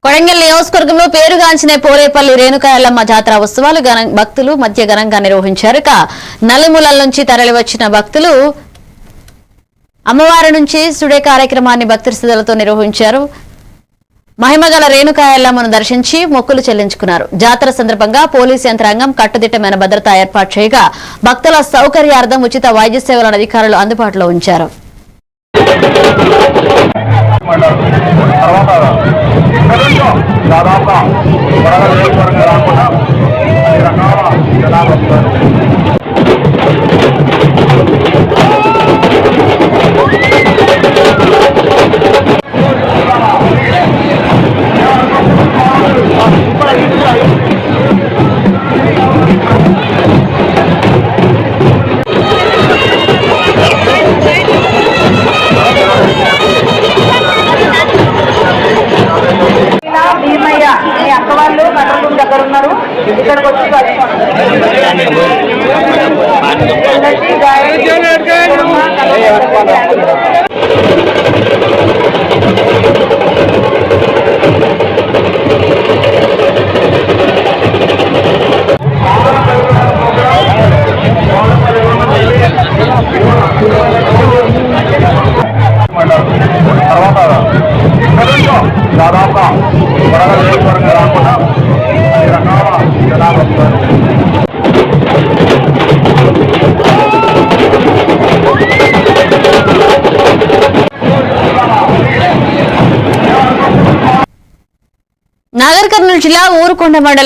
కొడంగల్ నియోజకవర్గంలో పేరుగాంచిన పోలేపల్లి రేణుకాయలమ్మ జాతర ఉత్సవాలు భక్తులు మధ్య ఘనంగా నిర్వహించారు. నలుమూలల నుంచి తరలివచ్చిన భక్తులు అమ్మవారి నుంచి సుడే కార్యక్రమాన్ని భక్తి శ్రద్ధలతో నిర్వహించారు. మహిమగల రేణుకాయలమ్మను దర్శించి మొక్కులు చెల్లించుకున్నారు. జాతర సందర్భంగా పోలీసు యంత్రాంగం కట్టుదిట్టమైన భద్రత ఏర్పాటు చేయగా భక్తుల సౌకర్యార్థం ఉచిత వైద్య సేవలను అధికారులు అందుబాటులో ఉంచారు. అక్క వాళ్ళు కట్టడం దగ్గర ఉన్నారు. ఇక్కడికి వచ్చి దాదాపు వరద నియోజకవర్గం రాకుండా అన్ని రకాల జనాలు వస్తారు. నాగర్ కర్నూలు జిల్లా ఊరుకొండ మండలం